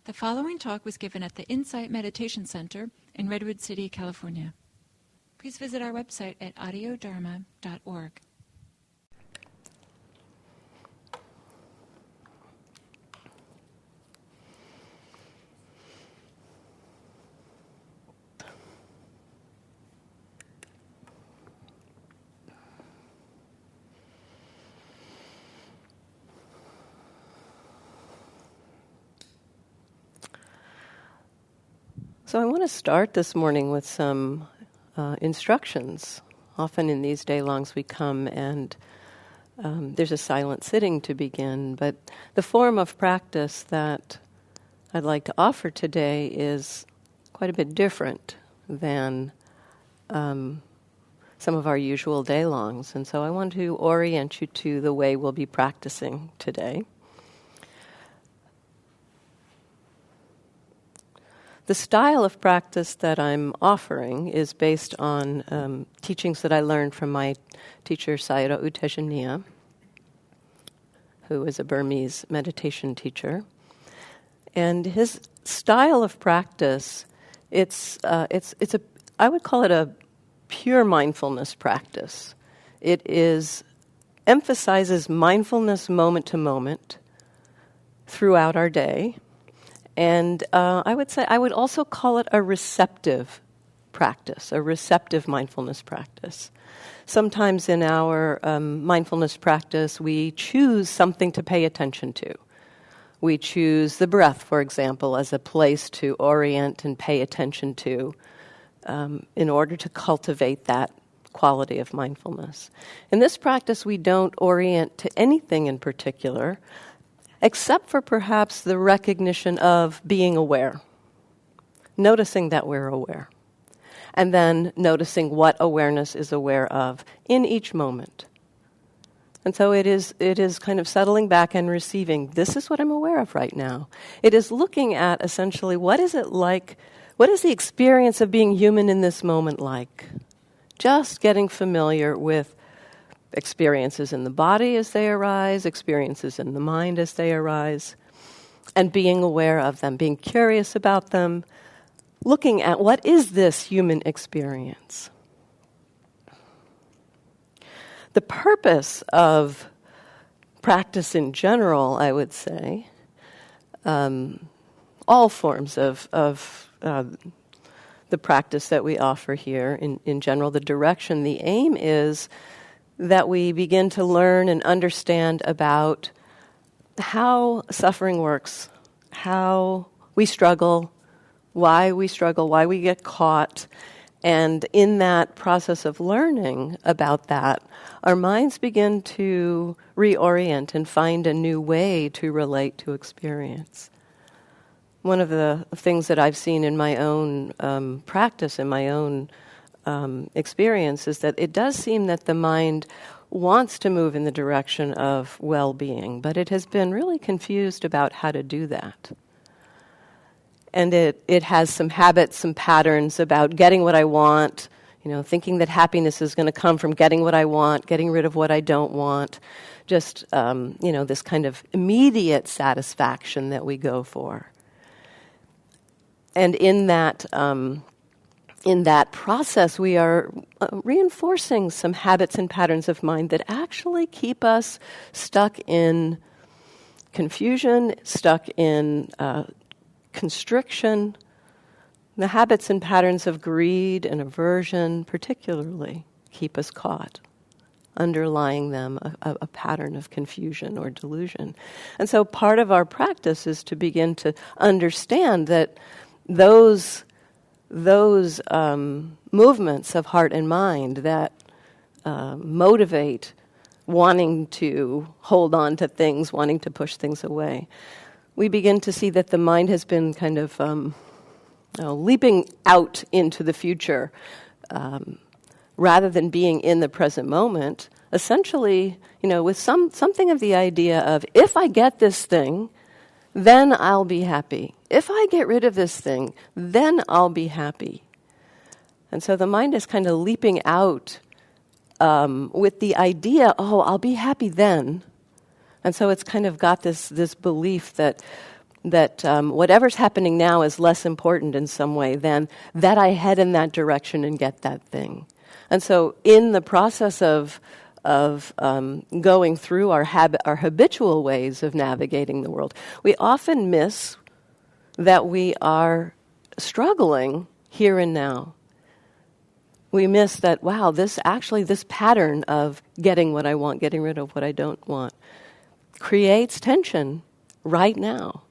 The following talk was given at the Insight Meditation Center in Redwood City, California. Please visit our website at audiodharma.org. So I want to start this morning with some instructions. Often in these day-longs we come and there's a silent sitting to begin, but the form of practice that I'd like to offer today is quite a bit different than some of our usual day-longs. And so I want to orient you to the way we'll be practicing today. The style of practice that I'm offering is based on teachings that I learned from my teacher Sayadaw U Tejaniya, who is a Burmese meditation teacher. And his style of practice, I would call it a pure mindfulness practice. It emphasizes mindfulness moment to moment throughout our day. And I would also call it a receptive practice, a receptive mindfulness practice. Sometimes in our mindfulness practice, we choose something to pay attention to. We choose the breath, for example, as a place to orient and pay attention to in order to cultivate that quality of mindfulness. In this practice, we don't orient to anything in particular, except for perhaps the recognition of being aware, noticing that we're aware, and then noticing what awareness is aware of in each moment. And so it is kind of settling back and receiving, this is what I'm aware of right now. It is looking at essentially what is it like, what is the experience of being human in this moment like? Just getting familiar with experiences in the body as they arise, experiences in the mind as they arise, and being aware of them, being curious about them, looking at what is this human experience. The purpose of practice in general, I would say, all forms of the practice that we offer here, in general, the direction, the aim is that we begin to learn and understand about how suffering works, how we struggle, why we get caught. And in that process of learning about that, our minds begin to reorient and find a new way to relate to experience. One of the things that I've seen in my own practice, in my own experience, is that it does seem that the mind wants to move in the direction of well-being, but it has been really confused about how to do that. And it has some habits, some patterns about getting what I want, thinking that happiness is going to come from getting what I want, getting rid of what I don't want, just, this kind of immediate satisfaction that we go for. And in that process, we are reinforcing some habits and patterns of mind that actually keep us stuck in confusion, stuck in constriction. The habits and patterns of greed and aversion particularly keep us caught, underlying them a pattern of confusion or delusion. And so part of our practice is to begin to understand that those movements of heart and mind that motivate wanting to hold on to things, wanting to push things away, we begin to see that the mind has been kind of leaping out into the future rather than being in the present moment, essentially, with something of the idea of, if I get this thing, then I'll be happy. If I get rid of this thing, then I'll be happy. And so the mind is kind of leaping out with the idea, I'll be happy then. And so it's kind of got this belief that that whatever's happening now is less important in some way than that I head in that direction and get that thing. And so in the process of going through our habitual ways of navigating the world, we often miss that we are struggling here and now. We miss that, wow, this pattern of getting what I want, getting rid of what I don't want, creates tension right now.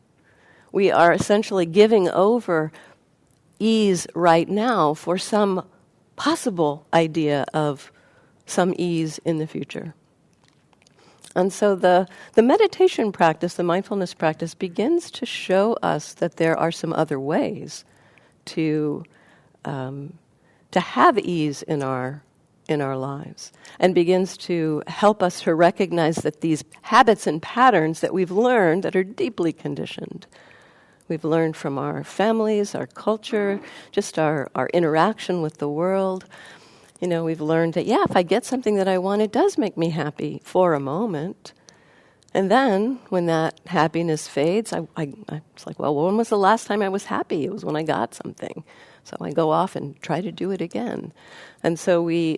We are essentially giving over ease right now for some possible idea of some ease in the future. And so the meditation practice, the mindfulness practice, begins to show us that there are some other ways to have ease in our lives, and begins to help us to recognize that these habits and patterns that we've learned that are deeply conditioned. We've learned from our families, our culture, just our interaction with the world. We've learned that, if I get something that I want, it does make me happy for a moment. And then, when that happiness fades, it's like, well, when was the last time I was happy? It was when I got something. So I go off and try to do it again. And so we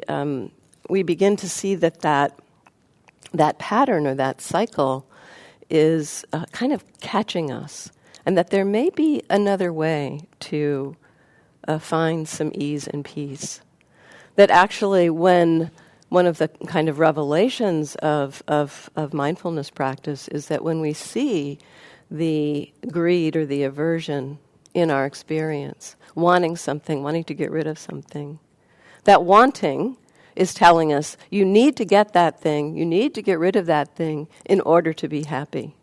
begin to see that pattern or that cycle is kind of catching us, and that there may be another way to find some ease and peace. That actually, when one of the kind of revelations of mindfulness practice is that when we see the greed or the aversion in our experience, wanting something, wanting to get rid of something, that wanting is telling us, you need to get that thing, you need to get rid of that thing in order to be happy.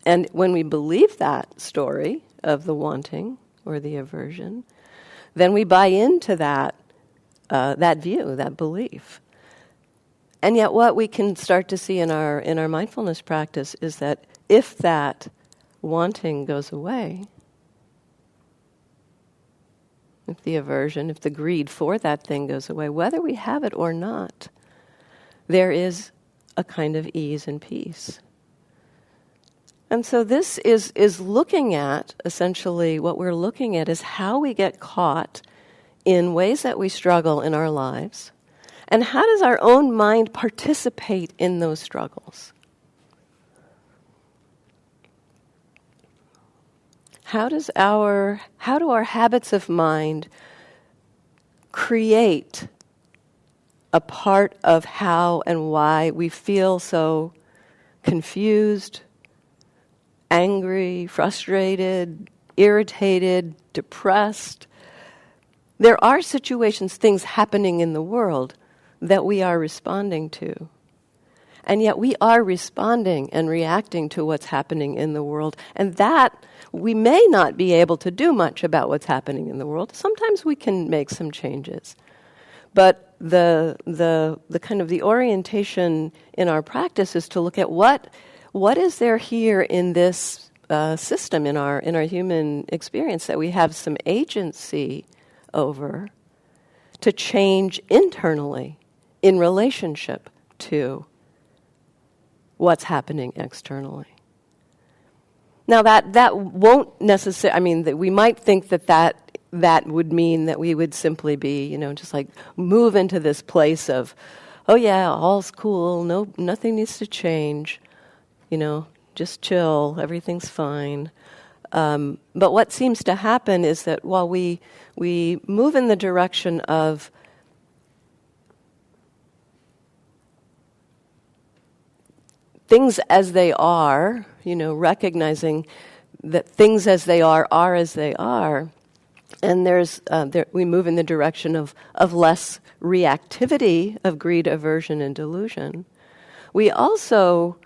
And when we believe that story of the wanting or the aversion, then we buy into that view, that belief. And yet what we can start to see in our mindfulness practice is that if that wanting goes away, if the aversion, if the greed for that thing goes away, whether we have it or not, there is a kind of ease and peace. And so this is looking at, essentially, what we're looking at is how we get caught in ways that we struggle in our lives, and how does our own mind participate in those struggles? How do our habits of mind create a part of how and why we feel so confused, angry, frustrated, irritated, depressed? There are situations, things happening in the world that we are responding to. And yet we are responding and reacting to what's happening in the world. And that we may not be able to do much about what's happening in the world. Sometimes we can make some changes. But the kind of the orientation in our practice is to look at what is there here in this system, in our human experience, that we have some agency over to change internally in relationship to what's happening externally. Now that won't necessarily, that we might think that would mean that we would simply be, just like move into this place of, oh yeah, all's cool, nothing needs to change, just chill, everything's fine. But what seems to happen is that while we move in the direction of things as they are, recognizing that things as they are as they are, and we move in the direction of less reactivity of greed, aversion, and delusion. We also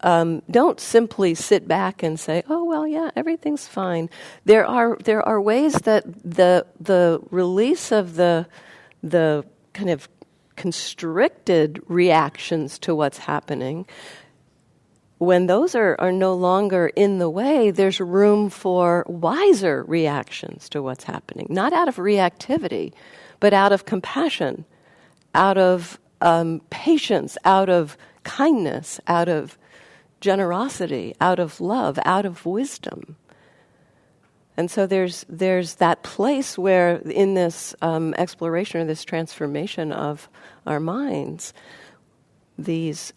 don't simply sit back and say, "Oh well, yeah, everything's fine." There are ways that the release of the kind of constricted reactions to what's happening, when those are no longer in the way, there's room for wiser reactions to what's happening, not out of reactivity, but out of compassion, out of patience, out of kindness, out of generosity, out of love, out of wisdom. And so there's that place where in this exploration or this transformation of our minds, these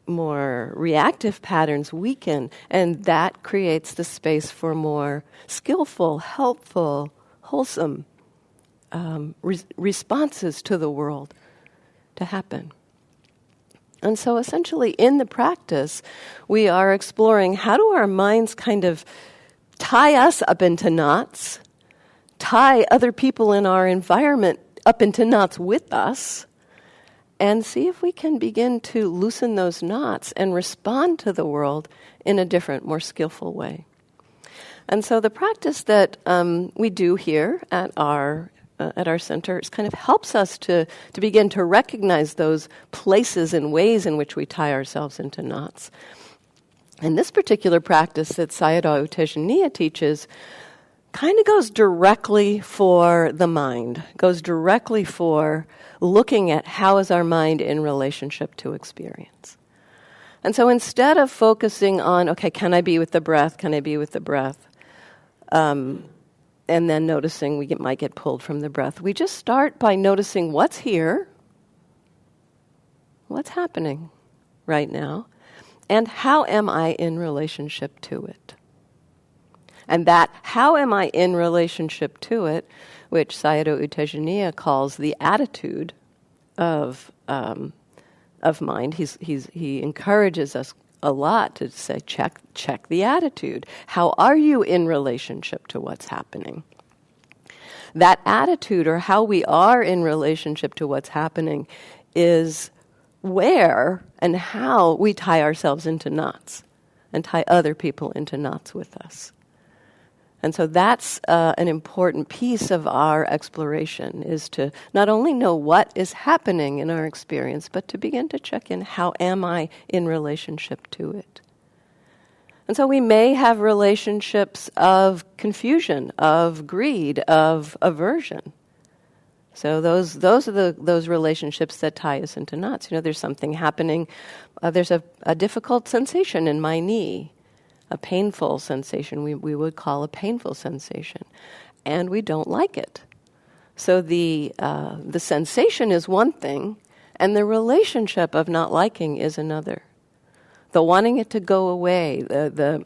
more reactive patterns weaken, and that creates the space for more skillful, helpful, wholesome responses to the world to happen. And so essentially in the practice, we are exploring how do our minds kind of tie us up into knots, tie other people in our environment up into knots with us, and see if we can begin to loosen those knots and respond to the world in a different, more skillful way. And so the practice that we do here at our center kind of helps us to begin to recognize those places and ways in which we tie ourselves into knots. And this particular practice that Sayadaw U Tejaniya teaches kind of goes directly for the mind, goes directly for looking at how is our mind in relationship to experience. And so instead of focusing on, okay, can I be with the breath, can I be with the breath, and then noticing we might get pulled from the breath, we just start by noticing what's here, what's happening right now, and how am I in relationship to it. And that how am I in relationship to it, which Sayadaw U Tejaniya calls the attitude of mind. He encourages us a lot to say, check the attitude. How are you in relationship to what's happening? That attitude, or how we are in relationship to what's happening, is where and how we tie ourselves into knots and tie other people into knots with us. And so that's an important piece of our exploration, is to not only know what is happening in our experience, but to begin to check in, how am I in relationship to it? And so we may have relationships of confusion, of greed, of aversion. So those are those relationships that tie us into knots. You know, there's something happening, there's a difficult sensation in my knee, a painful sensation, we would call a painful sensation, and we don't like it. So the sensation is one thing, and the relationship of not liking is another. The wanting it to go away, the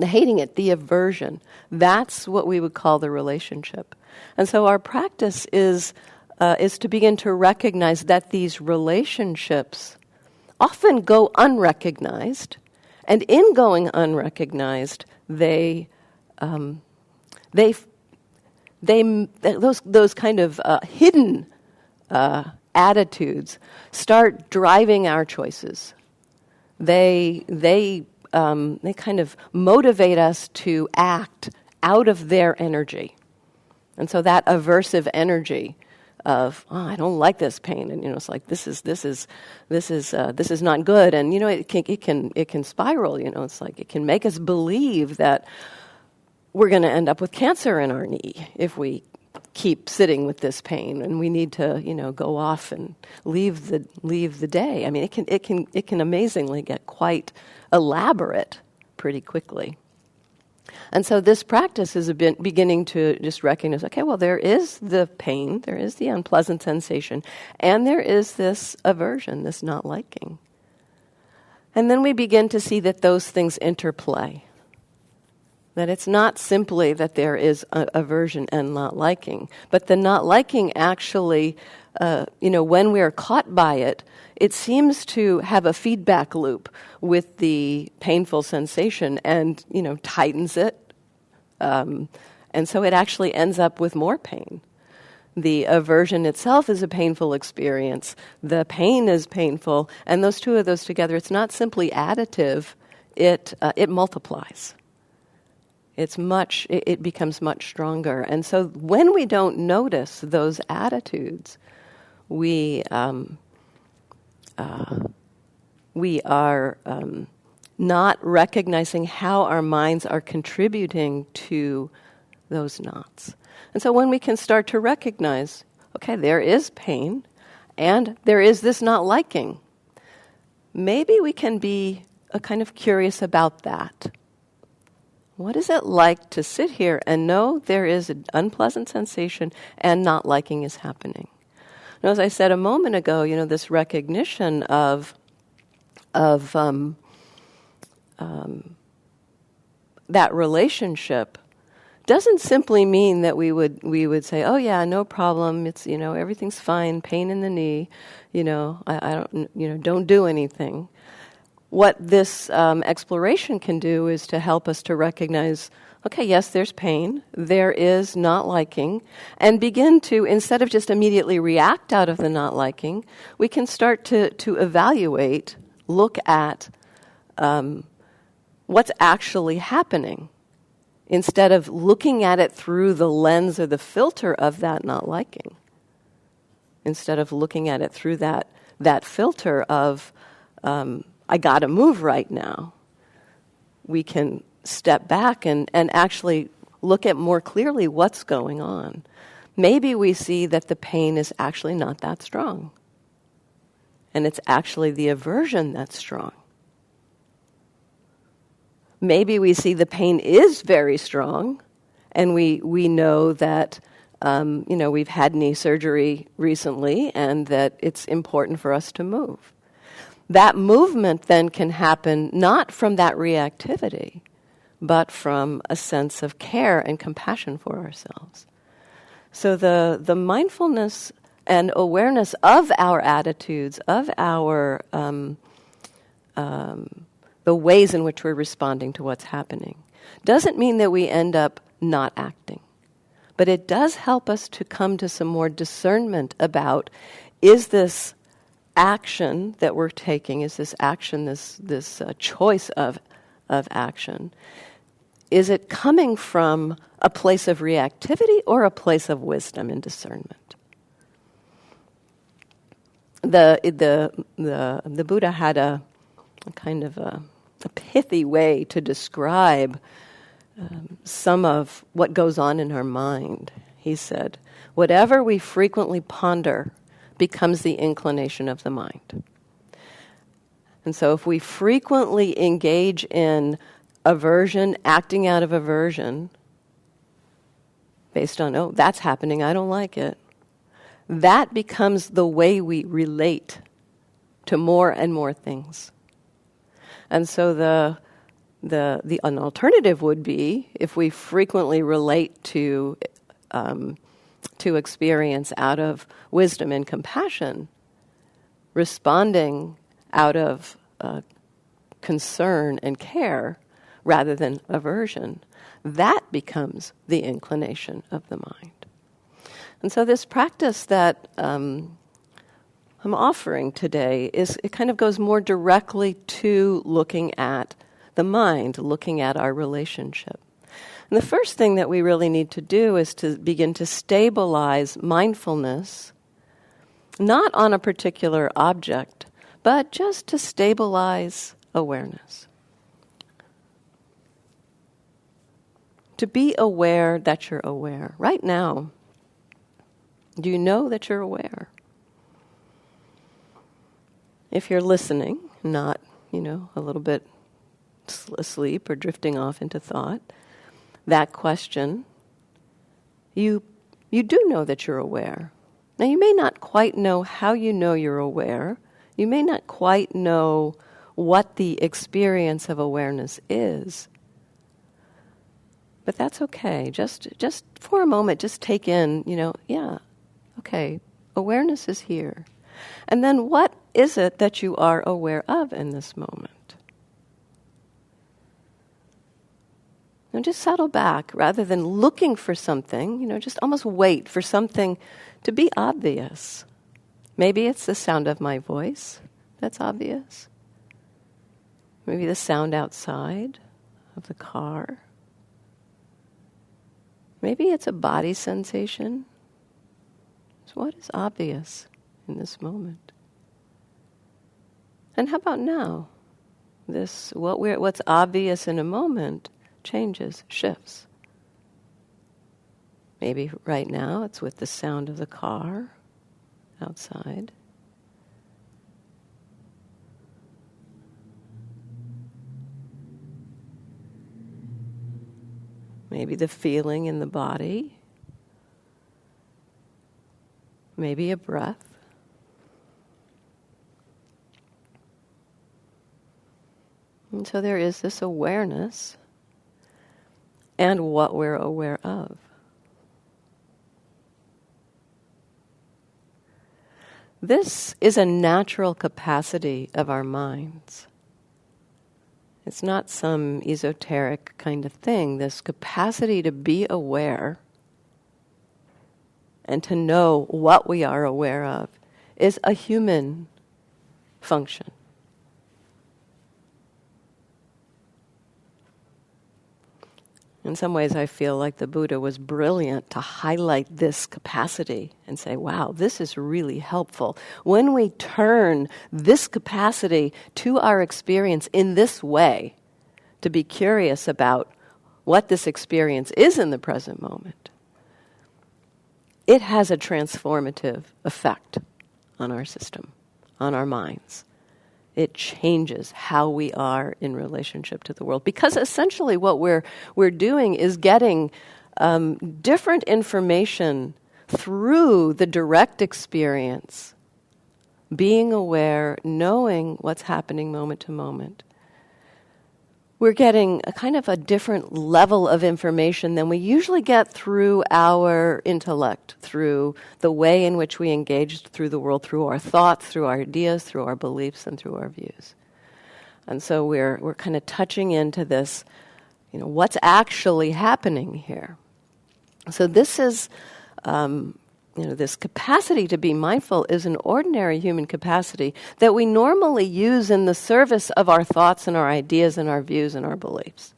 hating it, the aversion, that's what we would call the relationship. And so our practice is to begin to recognize that these relationships often go unrecognized. And in going unrecognized, those kind of hidden attitudes start driving our choices. They kind of motivate us to act out of their energy, and so that aversive energy of, I don't like this pain, and it's like this is not good, and it can spiral. It's like it can make us believe that we're going to end up with cancer in our knee if we keep sitting with this pain, and we need to go off and leave the day. I mean, it can amazingly get quite elaborate pretty quickly. And so this practice is beginning to just recognize, okay, well, there is the pain, there is the unpleasant sensation, and there is this aversion, this not liking. And then we begin to see that those things interplay. That it's not simply that there is aversion and not liking, but the not liking actually, when we are caught by it, it seems to have a feedback loop with the painful sensation and, tightens it. And so it actually ends up with more pain. The aversion itself is a painful experience. The pain is painful. And those two of those together, it's not simply additive, it multiplies. It becomes much stronger. And so when we don't notice those attitudes, we are not recognizing how our minds are contributing to those knots. And so when we can start to recognize, okay, there is pain, and there is this not liking, maybe we can be kind of curious about that. What is it like to sit here and know there is an unpleasant sensation and not liking is happening? Now, as I said a moment ago, this recognition of that relationship doesn't simply mean that we would say, oh yeah, no problem, it's everything's fine, pain in the knee, I don't do anything. What this exploration can do is to help us to recognize, okay, yes, there's pain, there is not liking, and begin to, instead of just immediately react out of the not liking, we can start to evaluate, look at what's actually happening, instead of looking at it through the lens or the filter of that not liking. Instead of looking at it through that filter of, I gotta move right now, we can step back and actually look at more clearly what's going on. Maybe we see that the pain is actually not that strong. And it's actually the aversion that's strong. Maybe we see the pain is very strong, and we know that we've had knee surgery recently, and that it's important for us to move. That movement then can happen not from that reactivity, but from a sense of care and compassion for ourselves. So the mindfulness and awareness of our attitudes, of our the ways in which we're responding to what's happening, doesn't mean that we end up not acting. But it does help us to come to some more discernment about, is this action that we're taking, is this action, this choice of action, is it coming from a place of reactivity or a place of wisdom and discernment? The Buddha had a kind of a pithy way to describe some of what goes on in our mind. He said, whatever we frequently ponder becomes the inclination of the mind. And so if we frequently engage in aversion, acting out of aversion, based on, oh, that's happening, I don't like it, that becomes the way we relate to more and more things. And so an alternative would be, if we frequently relate to experience out of wisdom and compassion, responding out of concern and care rather than aversion, that becomes the inclination of the mind. And so this practice that I'm offering today it kind of goes more directly to looking at the mind, looking at our relationship. And the first thing that we really need to do is to begin to stabilize mindfulness, not on a particular object, but just to stabilize awareness. To be aware that you're aware. Right now, do you know that you're aware? If you're listening, not, a little bit asleep or drifting off into thought, that question, you do know that you're aware. Now, you may not quite know how you know you're aware. You may not quite know what the experience of awareness is. But that's okay. Just for a moment, just take in, okay, awareness is here. And then what is it that you are aware of in this moment? And just settle back rather than looking for something, just almost wait for something to be obvious. Maybe it's the sound of my voice that's obvious. Maybe the sound outside of the car. Maybe it's a body sensation. So what is obvious in this moment? And how about now? What's obvious in a moment changes, shifts. Maybe right now it's with the sound of the car outside. maybe the feeling in the body, maybe a breath. And so there is this awareness and what we're aware of. This is a natural capacity of our minds. It's not some esoteric kind of thing. This capacity to be aware and to know what we are aware of is a human function. In some ways, I feel like the Buddha was brilliant to highlight this capacity and say, wow, this is really helpful. When we turn this capacity to our experience in this way, to be curious about what this experience is in the present moment, it has a transformative effect on our system, on our minds. It changes how we are in relationship to the world. Because essentially what we're doing is getting different information through the direct experience, being aware, knowing what's happening moment to moment. We're getting a kind of a different level of information than we usually get through our intellect, through the way in which we engage through the world, through our thoughts, through our ideas, through our beliefs, and through our views. And so we're kind of touching into this, what's actually happening here. So this is, this capacity to be mindful is an ordinary human capacity that we normally use in the service of our thoughts and our ideas and our views and our beliefs.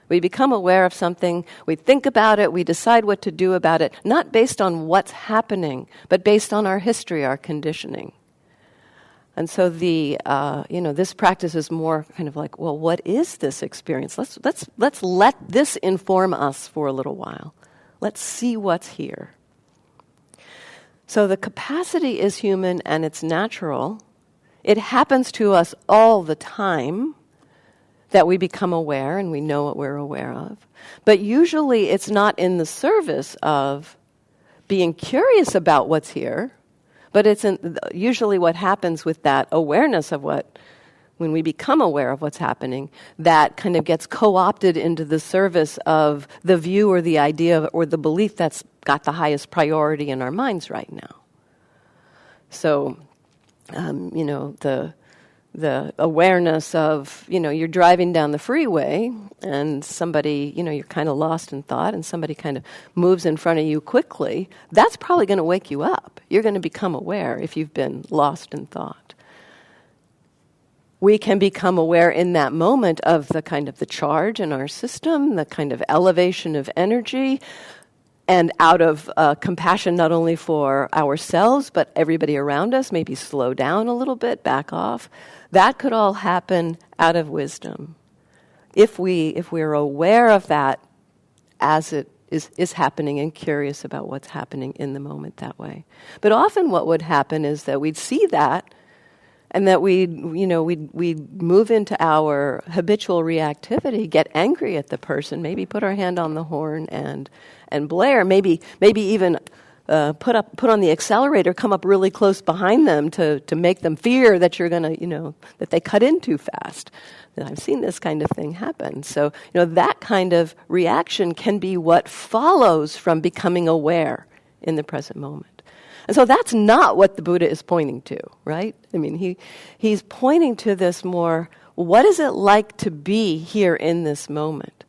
We become aware of something, we think about it, we decide what to do about it, not based on what's happening, but based on our history, our conditioning. And so this practice is more kind of like, well, what is this experience? Let's let this inform us for a little while. Let's see what's here. So the capacity is human and it's natural. It happens to us all the time that we become aware and we know what we're aware of. But usually it's not in the service of being curious about what's here, but it's usually what happens with that awareness of when we become aware of what's happening, that kind of gets co-opted into the service of the view or the idea or the belief that's got the highest priority in our minds right now. So, the awareness of, you're driving down the freeway and somebody, you're kind of lost in thought and somebody kind of moves in front of you quickly, that's probably going to wake you up. You're going to become aware if you've been lost in thought. We can become aware in that moment of the kind of the charge in our system, the kind of elevation of energy, and out of compassion not only for ourselves, but everybody around us, maybe slow down a little bit, back off. That could all happen out of wisdom. If we're aware of that as it is happening and curious about what's happening in the moment that way. But often what would happen is that we'd see that and that we'd move into our habitual reactivity, get angry at the person, maybe put our hand on the horn and blare, maybe even put on the accelerator, come up really close behind them to make them fear that you're going to, that they cut in too fast. And I've seen this kind of thing happen. So, that kind of reaction can be what follows from becoming aware in the present moment. And so that's not what the Buddha is pointing to, right? I mean, he's pointing to this more, what is it like to be here in this moment?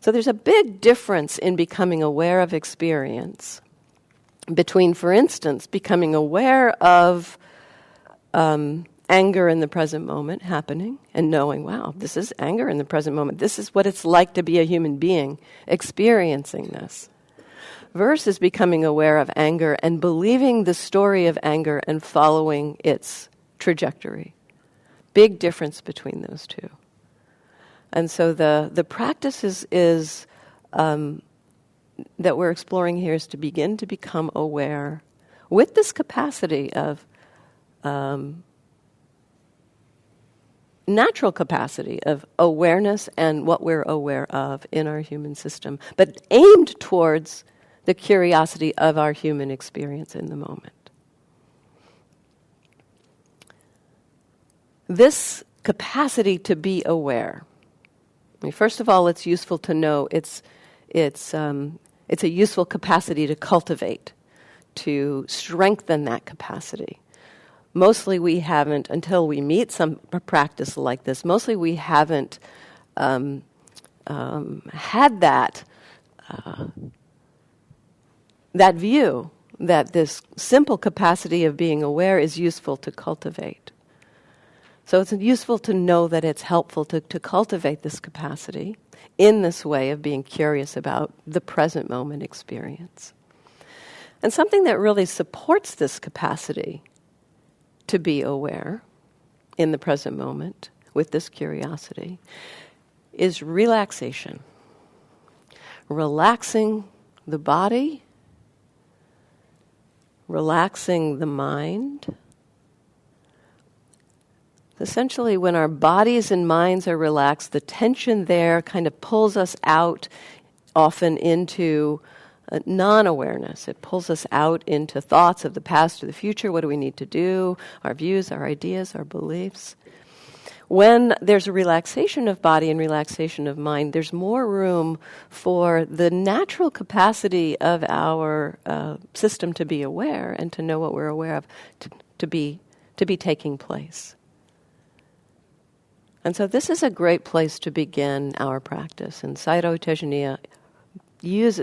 So there's a big difference in becoming aware of experience between, for instance, becoming aware of anger in the present moment happening and knowing, wow, this is anger in the present moment. This is what it's like to be a human being experiencing this. Versus becoming aware of anger and believing the story of anger and following its trajectory. Big difference between those two. And so the practice is that we're exploring here is to begin to become aware with this capacity of natural capacity of awareness and what we're aware of in our human system, but aimed towards the curiosity of our human experience in the moment. This capacity to be aware. I mean, first of all, it's useful to know it's a useful capacity to cultivate, to strengthen that capacity. Mostly we haven't, until we meet some practice like this, mostly we haven't had that view that this simple capacity of being aware is useful to cultivate. So it's useful to know that it's helpful to cultivate this capacity in this way of being curious about the present moment experience. And something that really supports this capacity to be aware in the present moment with this curiosity is relaxation. Relaxing the body, relaxing the mind. Essentially, when our bodies and minds are relaxed, the tension there kind of pulls us out often into non-awareness. It pulls us out into thoughts of the past or the future. What do we need to do? Our views, our ideas, our beliefs. When there's a relaxation of body and relaxation of mind, there's more room for the natural capacity of our system to be aware and to know what we're aware of to be taking place. And so this is a great place to begin our practice. And Sayadaw U Tejaniya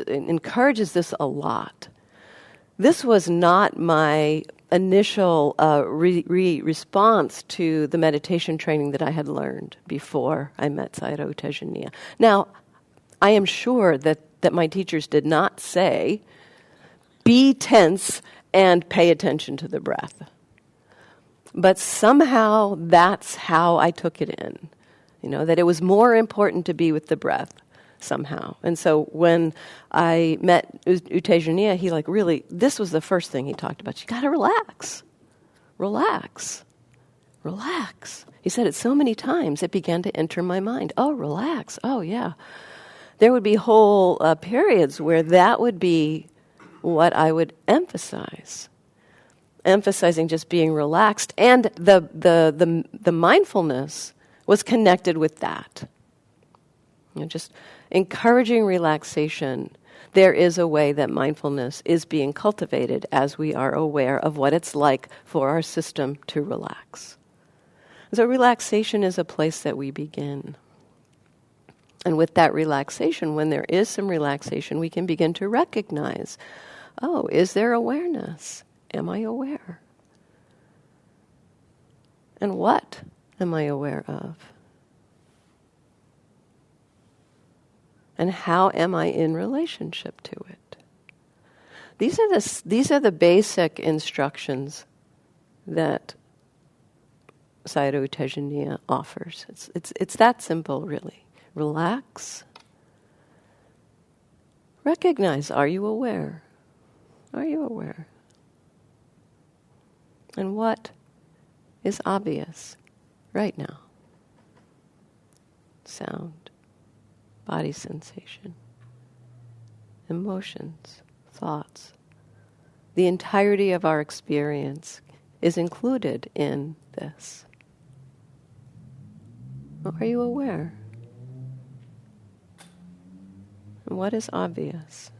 encourages this a lot. This was not my initial response to the meditation training that I had learned before I met Sayadaw U Tejaniya. Now, I am sure that my teachers did not say, be tense and pay attention to the breath. But somehow that's how I took it in, that it was more important to be with the breath somehow. And so when I met U Tejaniya, he this was the first thing he talked about. You got to relax. Relax. Relax. He said it so many times, it began to enter my mind. Oh, relax. Oh, yeah. There would be whole periods where that would be what I would emphasize. Emphasizing just being relaxed, and the mindfulness was connected with that. Just encouraging relaxation. There is a way that mindfulness is being cultivated as we are aware of what it's like for our system to relax. So relaxation is a place that we begin. And with that relaxation, when there is some relaxation, we can begin to recognize, oh, is there awareness? Am I aware? And what am I aware of? And how am I in relationship to it? These are the basic instructions that Sayadaw U Tejaniya offers. It's that simple, really. Relax. Recognize, are you aware? Are you aware? And what is obvious right now? Sound, body sensation, emotions, thoughts. The entirety of our experience is included in this. Are you aware? And what is obvious?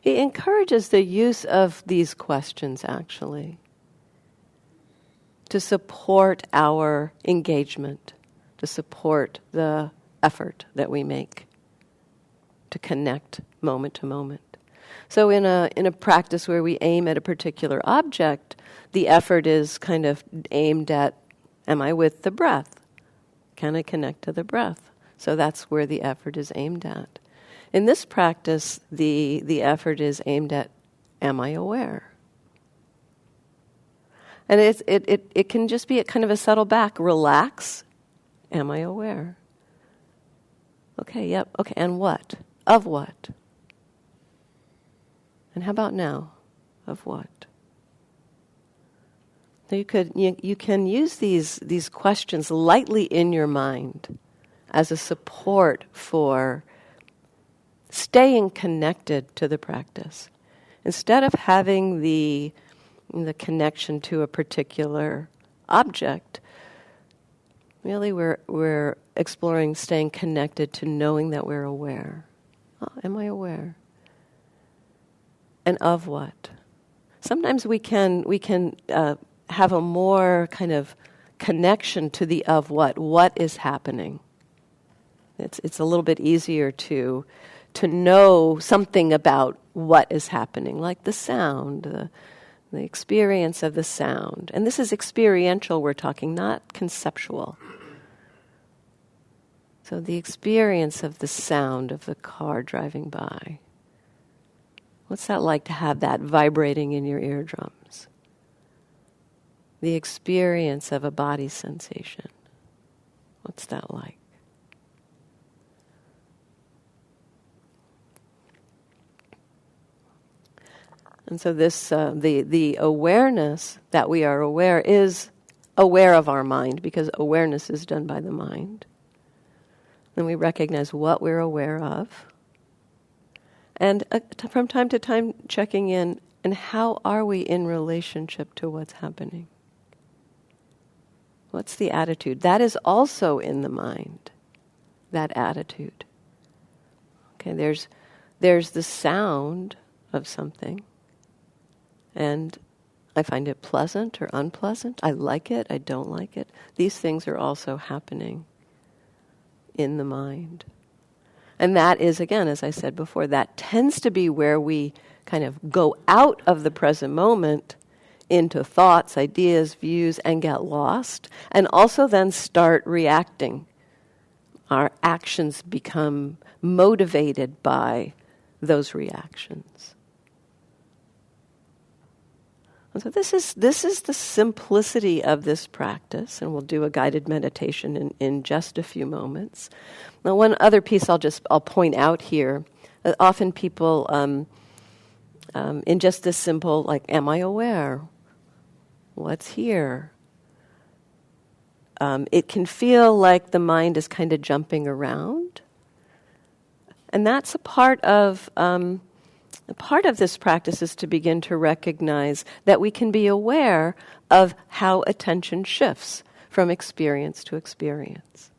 He encourages the use of these questions, actually, to support our engagement, to support the effort that we make to connect moment to moment. So in a practice where we aim at a particular object, the effort is kind of aimed at, am I with the breath? Can I connect to the breath? So that's where the effort is aimed at. In this practice, the effort is aimed at, am I aware? And it can just be a kind of a subtle back, relax, am I aware? Okay, yep, okay, and what? Of what? And how about now? Of what? You can use these questions lightly in your mind as a support for staying connected to the practice. Instead of having the connection to a particular object, really we're exploring staying connected to knowing that we're aware. Oh, am I aware? And of what? Sometimes we can have a more kind of connection to the of what. What is happening? It's a little bit easier to know something about what is happening, like the sound, the experience of the sound. And this is experiential, we're talking, not conceptual. So the experience of the sound of the car driving by. What's that like to have that vibrating in your eardrums? The experience of a body sensation. What's that like? And so this, the awareness that we are aware is aware of our mind, because awareness is done by the mind. Then we recognize what we're aware of. And from time to time checking in, and how are we in relationship to what's happening? What's the attitude? That is also in the mind, that attitude. Okay, there's the sound of something. And I find it pleasant or unpleasant. I like it, I don't like it. These things are also happening in the mind. And that is, again, as I said before, that tends to be where we kind of go out of the present moment into thoughts, ideas, views, and get lost, and also then start reacting. Our actions become motivated by those reactions. And so this is the simplicity of this practice, and we'll do a guided meditation in just a few moments. Now, one other piece I'll point out here. Often people, in just this simple, like, am I aware? What's here? It can feel like the mind is kind of jumping around, and that's a part of this practice is to begin to recognize that we can be aware of how attention shifts from experience to experience.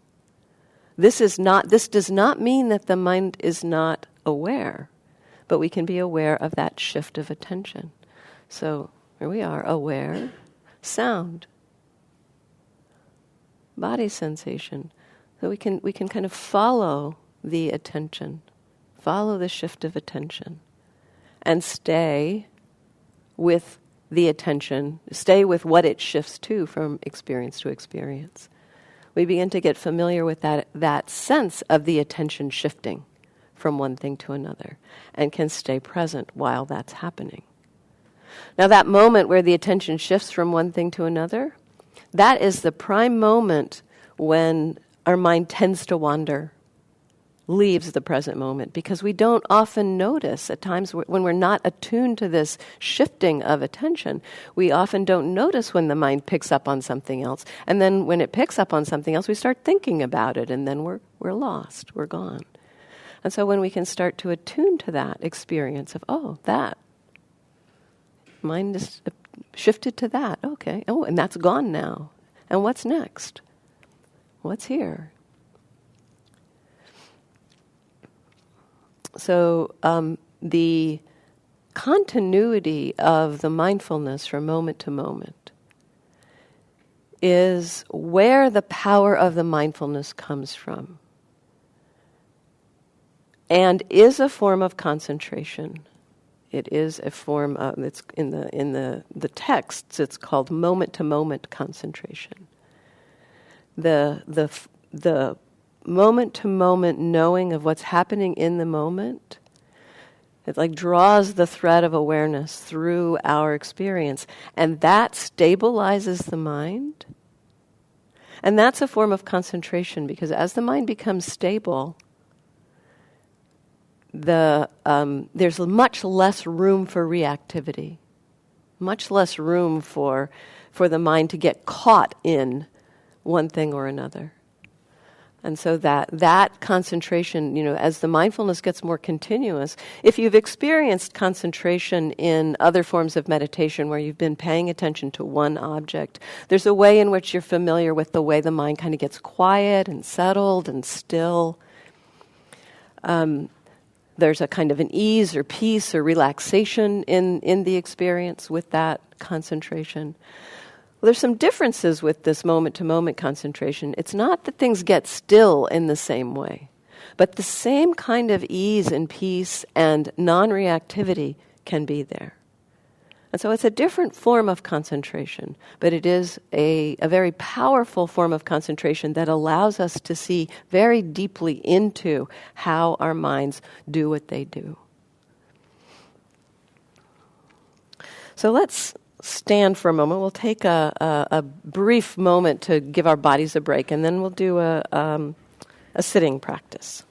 This does not mean that the mind is not aware, but we can be aware of that shift of attention. So here we are, aware, sound, body sensation. So we can kind of follow the attention, follow the shift of attention, and stay with the attention, stay with what it shifts to from experience to experience. We begin to get familiar with that sense of the attention shifting from one thing to another, and can stay present while that's happening. Now, that moment where the attention shifts from one thing to another, that is the prime moment when our mind tends to wander, leaves the present moment, because we don't often notice at times when we're not attuned to this shifting of attention. We often don't notice when the mind picks up on something else, and then when it picks up on something else, we start thinking about it, and then we're lost, we're gone. And so when we can start to attune to that experience of, oh, that mind is shifted to that, okay, oh, and that's gone now, and what's next? What's here? So the continuity of the mindfulness from moment to moment is where the power of the mindfulness comes from, and is a form of concentration. It is a form of, it's in the texts, it's called moment-to-moment concentration. The moment-to-moment knowing of what's happening in the moment, it like draws the thread of awareness through our experience, and that stabilizes the mind. And that's a form of concentration, because as the mind becomes stable, there's much less room for reactivity, much less room for for the mind to get caught in one thing or another. And so that concentration, as the mindfulness gets more continuous, if you've experienced concentration in other forms of meditation where you've been paying attention to one object, there's a way in which you're familiar with the way the mind kind of gets quiet and settled and still. There's a kind of an ease or peace or relaxation in the experience with that concentration. Well, there's some differences with this moment-to-moment concentration. It's not that things get still in the same way, but the same kind of ease and peace and non-reactivity can be there. And so it's a different form of concentration, but it is a very powerful form of concentration that allows us to see very deeply into how our minds do what they do. So let's stand for a moment. We'll take a brief moment to give our bodies a break, and then we'll do a sitting practice.